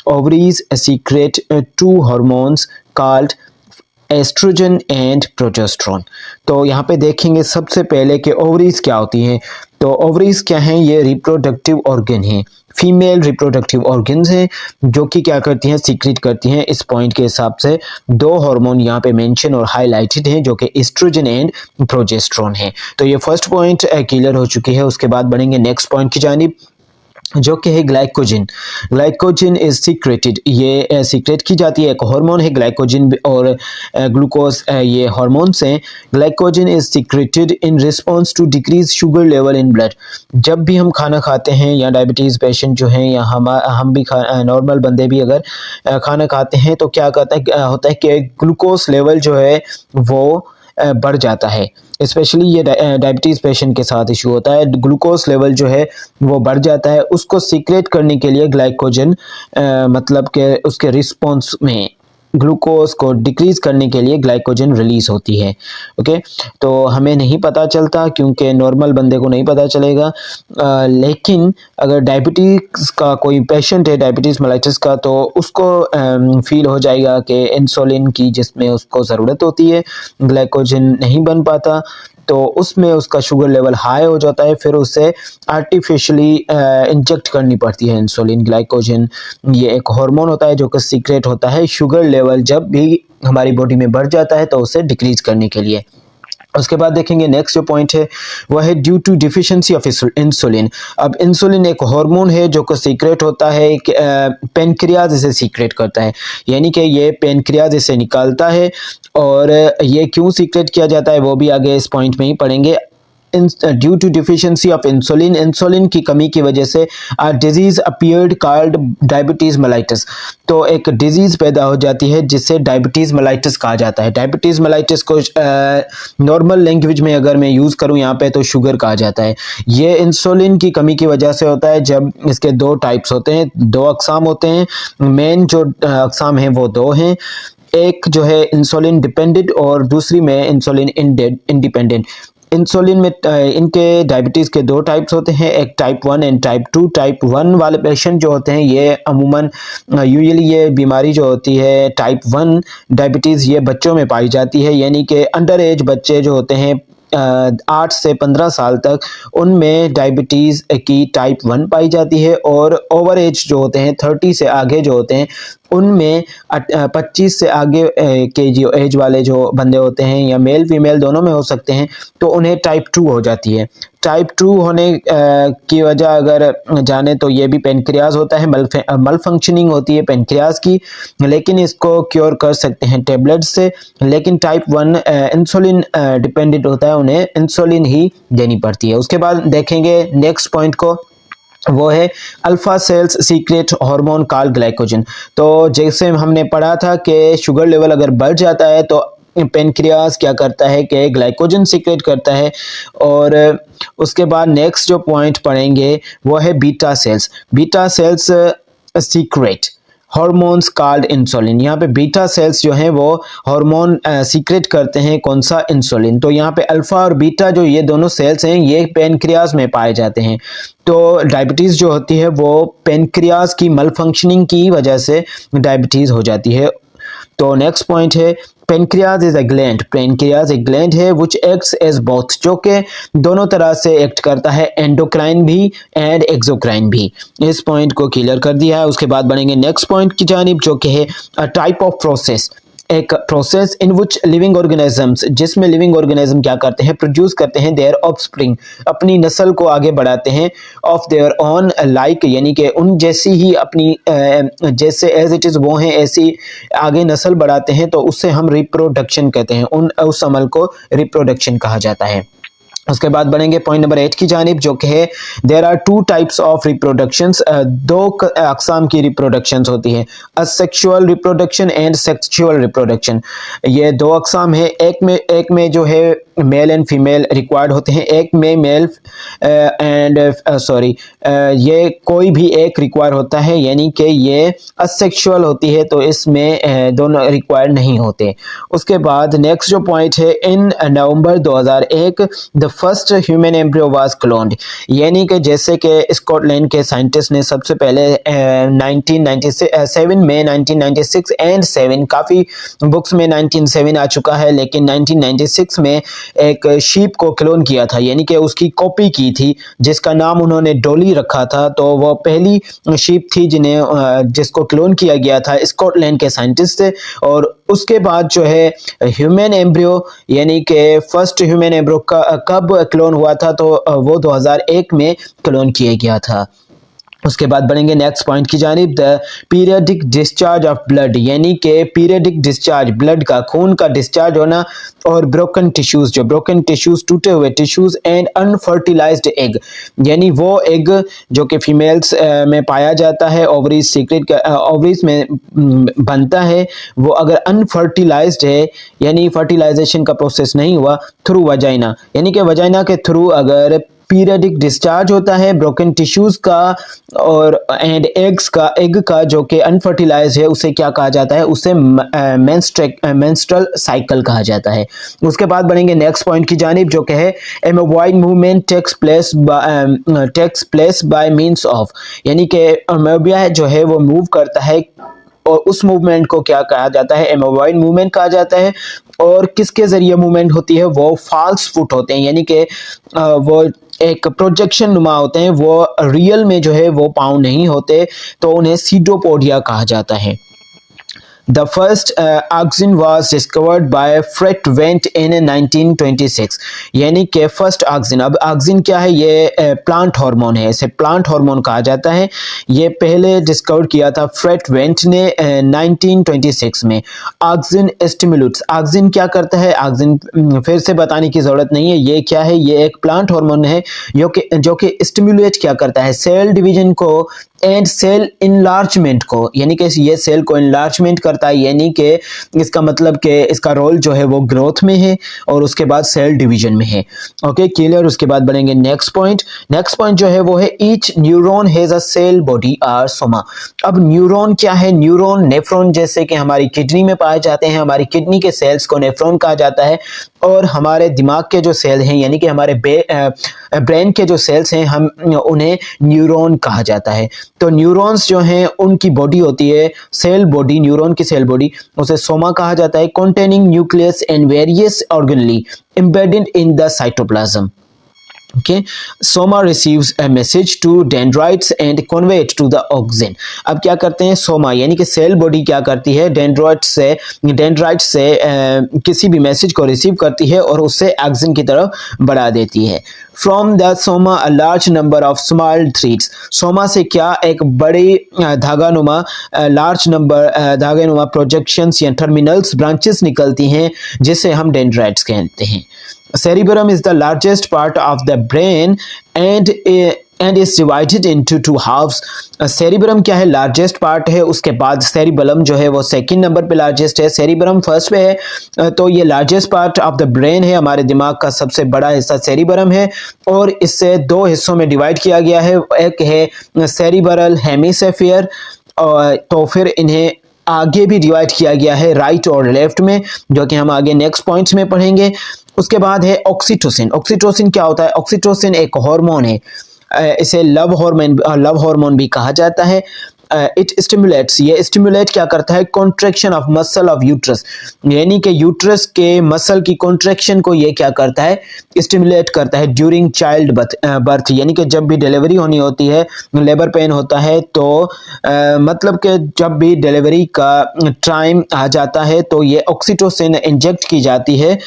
ovaries secrete two hormones called oestrogen and progesterone. तो यहाँ पे देखेंगे सबसे पहले कि ओवरीज क्या होती हैं। तो ओवरीज क्या हैं, ये रिप्रोडक्टिव ऑर्गन हैं, फीमेल रिप्रोडक्टिव ऑर्गन्स हैं जो कि क्या करती हैं, सीक्रेट करती हैं। इस पॉइंट के हिसाब से दो हार्मोन यहाँ पे मेंशन और हाईलाइटेड हैं जो कि एस्ट्रोजन एंड प्रोजेस्टेरोन है। तो ये फर्स्ट पॉइंट क्लियर हो चुकी है। उसके बाद बढ़ेंगे नेक्स्ट पॉइंट की जानिब जो कि है ग्लाइकोजन। ग्लाइकोजन इज सीक्रेटेड, ये सीक्रेट की जाती है, एक हार्मोन है ग्लाइकोजन और ग्लूकोज ये हार्मोन्स हैं। Glycogen is secreted in response to decrease sugar level in blood. जब भी हम खाना खाते हैं या डायबिटीज़ पेशेंट जो हैं या हम भी नॉर्मल बंदे भी अगर खाना खाते हैं तो क्या होता है कि ग्लूकोज लेवल जो है वो बढ़ जाता है। स्पेशली ये डायबिटीज़ पेशेंट के साथ इशू होता है, ग्लूकोज लेवल जो है वो बढ़ जाता है। उसको सीक्रेट करने के लिए ग्लाइकोजन मतलब कि उसके रिस्पॉन्स में ग्लूकोज को डिक्रीज करने के लिए ग्लाइकोजन रिलीज होती है। ओके, तो हमें नहीं पता चलता क्योंकि नॉर्मल बंदे को नहीं पता चलेगा, लेकिन अगर डायबिटीज़ का कोई पेशेंट है, डायबिटीज़ मेलाइटिस का, तो उसको फील हो जाएगा कि इंसुलिन की जिसमें उसको ज़रूरत होती है ग्लाइकोजन नहीं बन पाता, तो उसमें उसका शुगर लेवल हाई हो जाता है, फिर उसे आर्टिफिशियली इंजेक्ट करनी पड़ती है इंसुलिन। ग्लाइकोजन ये एक हार्मोन होता है जो कि सीक्रेट होता है शुगर लेवल जब भी हमारी बॉडी में बढ़ जाता है तो उसे डिक्रीज करने के लिए। उसके बाद देखेंगे नेक्स्ट जो पॉइंट है वह है due to deficiency of insulin. अब इंसुलिन एक हार्मोन है जो कि सीक्रेट होता है, पेनक्रियाज इसे सीक्रेट करता है, यानी कि ये पेनक्रियाज इसे निकालता है। और ये क्यों सीक्रेट किया जाता है वो भी आगे इस पॉइंट में ही पढ़ेंगे। Due to deficiency of insulin, insulin की कमी की वजह से disease appeared called diabetes mellitus. तो एक डिजीज पैदा हो जाती है जिसे डायबिटीज मेलाइटिस कहा जाता है। डायबिटीज मेलाइटिस को नॉर्मल लैंग्वेज में अगर मैं यूज करूं यहाँ पे तो शुगर कहा जाता है। ये इंसुलिन की कमी की वजह से होता है। जब इसके दो टाइप्स होते हैं, दो अकसाम होते हैं, मेन जो अकसाम हैं वो दो हैं, एक जो है इंसुलिन डिपेंडेंट और दूसरी में इंसुलिन इंडिपेंडेंट। इंसुलिन में इनके डायबिटीज़ के दो टाइप्स होते हैं, एक टाइप 1 एंड टाइप 2। टाइप 1 वाले पेशेंट जो होते हैं ये अमूमन यूजुअली ये बीमारी जो होती है टाइप 1 डायबिटीज़ ये बच्चों में पाई जाती है, यानी कि अंडर एज बच्चे जो होते हैं 8 से 15 साल तक, उनमें डायबिटीज़ की टाइप 1 पाई जाती है। और ओवर एज जो होते हैं 30 से आगे जो होते हैं उनमें 25 से आगे के जो एज वाले जो बंदे होते हैं या मेल फीमेल दोनों में हो सकते हैं, तो उन्हें टाइप 2 हो जाती है। टाइप 2 होने की वजह अगर जाने तो ये भी पेनक्रियाज होता है, मल फंक्शनिंग होती है पेनक्रियाज की, लेकिन इसको क्योर कर सकते हैं टेबलेट से। लेकिन टाइप 1 इंसुलिन डिपेंडेंट होता है, उन्हें इंसुलिन ही देनी पड़ती है। उसके बाद देखेंगे नेक्स्ट पॉइंट को, वो है alpha cells secret hormone call glycogen. तो जैसे हमने पढ़ा था कि शुगर लेवल अगर बढ़ जाता है तो पेनक्रियाज क्या करता है कि ग्लाइकोजन सीक्रेट करता है। और उसके बाद नेक्स्ट जो पॉइंट पढ़ेंगे वो है beta cells. Beta cells secret hormones called insulin. यहाँ पे बीटा सेल्स जो हैं वो हार्मोन सीक्रेट करते हैं, कौन सा, इंसुलिन। तो यहाँ पे अल्फा और बीटा जो ये दोनों सेल्स हैं ये पेनक्रियाज में पाए जाते हैं। तो डायबिटीज़ जो होती है वो पेनक्रियाज की मल फंक्शनिंग की वजह से डायबिटीज़ हो जाती है। तो नेक्स्ट पॉइंट है pancreas is a gland. Pancreas एक ग्लैंड है विच एक्ट्स एज बोथ, जो कि दोनों तरह से एक्ट करता है, एंडोक्राइन भी एंड एक्सोक्राइन भी। इस पॉइंट को क्लियर कर दिया है। उसके बाद बढ़ेंगे नेक्स्ट पॉइंट की जानिब जो कि है अ टाइप ऑफ प्रोसेस, एक process in which living organisms, जिसमें लिविंग ऑर्गेनिज्म क्या करते हैं, प्रोड्यूस करते हैं देयर ऑफस्प्रिंग, अपनी नस्ल को आगे बढ़ाते हैं, ऑफ देयर ओन लाइक, यानी कि उन जैसी ही अपनी जैसे एज इट इज़ वो हैं ऐसी आगे नस्ल बढ़ाते हैं, तो उससे हम रिप्रोडक्शन कहते हैं, उस अमल को रिप्रोडक्शन कहा जाता है। उसके बाद बढ़ेंगे पॉइंट नंबर 8 की जानिब जो कि है there are 2 types of reproductions. दो अकसाम की रिप्रोडक्शंस होती है, asexual reproduction and sexual reproduction. ये दो अकसाम है। एक में जो है मेल एंड फीमेल रिक्वायर्ड होते हैं, एक में मेल एंड ये कोई भी एक रिक्वायर होता है, यानी कि ये असेक्सुअल होती है तो इसमें दोनों रिक्वायर्ड नहीं होते। उसके बाद नेक्स्ट जो पॉइंट है, इन नवंबर 2001 the first human embryo was cloned, यानी कि जैसे कि स्कॉटलैंड के साइंटिस्ट ने सबसे पहले 1997 में 1996 एंड 7, काफ़ी बुक्स में 1907 आ चुका है, लेकिन 1996 में एक शीप को क्लोन किया था, यानी कि उसकी कॉपी की थी, जिसका नाम उन्होंने डॉली रखा था। तो वो पहली शीप थी जिसको क्लोन किया गया था स्कॉटलैंड के साइंटिस्ट से। और उसके बाद जो है ह्यूमन एम्ब्रियो, यानी कि फर्स्ट ह्यूमन एम्ब्रियो कब क्लोन हुआ था, तो वो 2001 में क्लोन किया गया था। उसके बाद बढ़ेंगे नेक्स्ट पॉइंट की जानिब, the periodic discharge of blood, यानी कि पीरियडिक डिस्चार्ज, ब्लड का, खून का डिस्चार्ज होना, और ब्रोकन टिश्यूज, जो ब्रोकन टिश्यूज, टूटे हुए टिश्यूज, एंड अनफर्टिलाइज्ड एग, यानी वो एग जो कि फीमेल्स में पाया जाता है, ओवरीज सीक्रेट ओवरीज में बनता है, वो अगर अनफर्टिलाइज्ड है, यानी फर्टिलाइजेशन का प्रोसेस नहीं हुआ, थ्रू वजाइना, यानी कि वजाइना के थ्रू अगर पीरियडिक डिस्चार्ज होता है ब्रोकन टिश्यूज का और एंड एग का जो कि अनफर्टिलाइज है, उसे क्या कहा जाता है, उसे मेंस्ट्रुअल साइकिल कहा जाता है। उसके बाद बढ़ेंगे नेक्स्ट पॉइंट की जानिब, जो कि है amoeboid movement takes place by means of, यानी कि एमोबिया जो है वो मूव करता है, और उस मूवमेंट को क्या कहा जाता है, एमोबॉइड मूवमेंट कहा जाता है। और किसके जरिए मूवमेंट होती है, वो फॉल्स फुट होते हैं, यानी कि वो एक प्रोजेक्शन नुमा होते हैं, वो रियल में जो है वो पाँव नहीं होते, तो उन्हें सीडोपोडिया कहा जाता है। The first oxen was discovered by Fred Wendt in 1926, यानी कि फर्स्ट ऑक्सिन, अब ऑक्सिन क्या है, ये प्लांट हार्मोन है, इसे प्लांट हार्मोन कहा जाता है। ये पहले डिस्कवर किया था फ्रेड वेंट ने 1926 में। ऑक्सिन स्टिमुलेट्स, ऑक्सिन क्या करता है, ऑक्सिन फिर से बताने की जरूरत नहीं है, ये क्या है, ये एक प्लांट हार्मोन है जो कि स्टिमुलेट क्या करता है, सेल डिवीजन को एंड सेल इनलार्जमेंट को, यानी कि ये सेल को इनलार्जमेंट करता है, यानी कि इसका मतलब कि इसका रोल जो है वो ग्रोथ में है और उसके बाद सेल डिवीजन में है। Okay, clear. उसके बाद बढ़ेंगे नेक्स्ट पॉइंट जो है वो है each neuron has a cell body or soma. अब न्यूरॉन क्या है, न्यूरॉन नेफ्रॉन जैसे कि हमारी किडनी में पाए जाते हैं, हमारी किडनी के सेल्स को नेफ्रॉन कहा जाता है, और हमारे दिमाग के जो सेल हैं, यानी कि हमारे ब्रेन के जो सेल्स हैं, हम उन्हें न्यूरॉन कहा जाता है। तो न्यूरॉन्स जो हैं उनकी बॉडी होती है सेल बॉडी, न्यूरॉन की सेल बॉडी, उसे सोमा कहा जाता है, containing nucleus and various organelles embedded in the cytoplasm. Okay, soma receives a message to dendrites and convey it to the axon. अब क्या करते हैं सोमा, यानी कि सेल बॉडी क्या करती है, डेंड्राइट से किसी भी मैसेज को रिसीव करती है और उससे एक्सन की तरफ बढ़ा देती है। From the Soma a large number of small threads, Soma से क्या एक बड़ी धागानुमा प्रोजेक्शंस या टर्मिनल्स ब्रांचेस निकलती हैं, जिसे हम डेंड्राइट्स कहते हैं। Cerebellum is the largest part of the brain and is divided into two halves. Cerebellum क्या है, लार्जेस्ट पार्ट है, उसके बाद cerebellum जो है वो सेकंड नंबर पे लार्जेस्ट है, cerebellum फर्स्ट पे है। तो ये largest part of the brain है, हमारे दिमाग का सबसे बड़ा हिस्सा cerebellum है, और इससे दो हिस्सों में डिवाइड किया गया है, एक है cerebral hemisphere, और तो फिर इन्हें आगे भी डिवाइड किया गया है राइट और लेफ्ट में, जो कि हम आगे नेक्स्ट पॉइंट्स में पढ़ेंगे। उसके बाद है ऑक्सीटोसिन। ऑक्सीटोसिन क्या होता है, ऑक्सीटोसिन एक हार्मोन है, इसे लव हार्मोन भी कहा जाता है। इट स्टिमुलेट्स, ये स्टिमुलेट क्या करता है, contraction of muscle of uterus, यानी कि यूट्रस के मसल की कॉन्ट्रैक्शन को ये क्या करता है, स्टिमुलेट करता है ड्यूरिंग चाइल्ड बर्थ, यानी कि जब भी डिलीवरी होनी होती है, लेबर पेन होता है, तो मतलब कि जब भी डिलीवरी का टाइम आ जाता है तो ये ऑक्सीटोसिन इंजेक्ट की जाती है,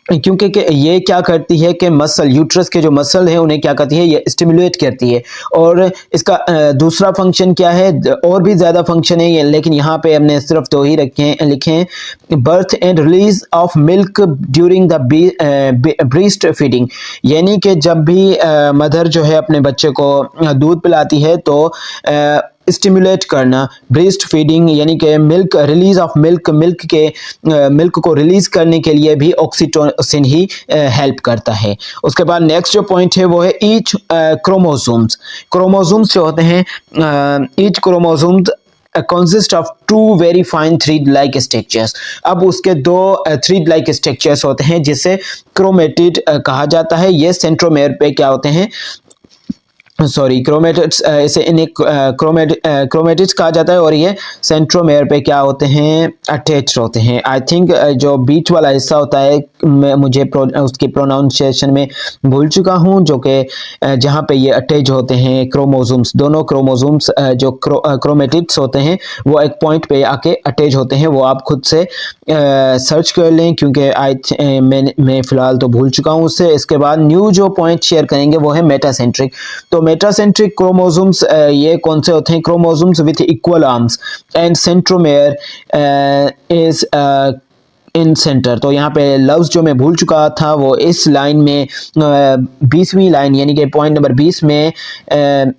क्योंकि ये क्या करती है कि मसल, यूट्रस के जो मसल है उन्हें क्या करती है, ये स्टिमुलेट करती है। और इसका दूसरा फंक्शन क्या है, और भी ज़्यादा फंक्शन है ये, लेकिन यहाँ पे हमने सिर्फ दो ही लिखे हैं। Birth and release of milk during the breast feeding, यानी कि जब भी मदर जो है अपने बच्चे को दूध पिलाती है, तो स्टिमुलेट करना, ब्रेस्ट फीडिंग यानी कि मिल्क रिलीज ऑफ मिल्क को रिलीज करने के लिए भी ऑक्सीटोसिन ही हेल्प करता है। उसके बाद नेक्स्ट जो पॉइंट है वो है ईच क्रोमोसोम्स जो होते हैं, each chromosomes consist of two very fine thread like structures। अब उसके दो थ्रीड लाइक स्ट्रक्चर्स होते हैं जिसे क्रोमेटिड कहा जाता है। ये सेंट्रोमेयर पे क्या होते हैं, सॉरी क्रोमेटिड्स, इसे इन्हें क्रोमेटिड्स कहा जाता है और ये सेंट्रोमेयर पे क्या होते हैं, अटैच होते हैं। आई थिंक जो बीच वाला हिस्सा होता है मुझे उसकी प्रोनाउंसिएशन में भूल चुका हूँ, जो कि जहाँ पे ये अटैच होते हैं क्रोमोसोम्स, दोनों क्रोमोसोम्स जो क्रोमेटिड्स होते हैं वो एक पॉइंट पे आके अटैच होते हैं। वो आप खुद से सर्च कर लें क्योंकि मैं फ़िलहाल तो भूल चुका हूँ उससे। इसके बाद न्यू जो पॉइंट शेयर करेंगे वो है मेटासेंट्रिक। तो मेटासेंट्रिक क्रोमोसोम्स ये कौन से होते हैं, chromosomes with equal arms and centromere is in centre. तो यहाँ पे लव्स जो मैं भूल चुका था वो इस लाइन में 20वीं लाइन यानी कि पॉइंट नंबर 20 में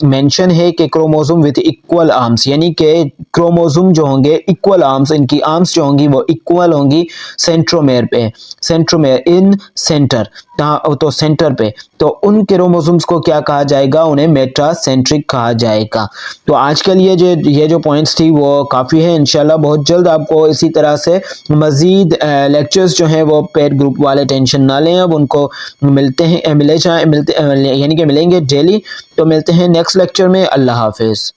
मेंशन है कि क्रोमोसोम विथ इक्वल आर्म्स, यानी कि क्रोमोसोम जो होंगे इक्वल आर्म्स, इनकी आर्म्स जो होंगी वो इक्वल होंगी सेंट्रोमेयर पे, सेंट्रोमेयर इन सेंटर, तो सेंटर पे। तो उन क्रोमोसोम्स को क्या कहा जाएगा, उन्हें मेटासेंट्रिक कहा जाएगा। तो आज के लिए ये जो पॉइंट्स थी वो काफ़ी है। इंशाल्लाह बहुत जल्द आपको इसी तरह से मज़ीद लेक्चर्स जो हैं वो पेड ग्रुप वाले टेंशन ना लें, अब उनको मिलेंगे डेली। तो मिलते हैं नेक्स्ट लेक्चर में। अल्लाह हाफिज़।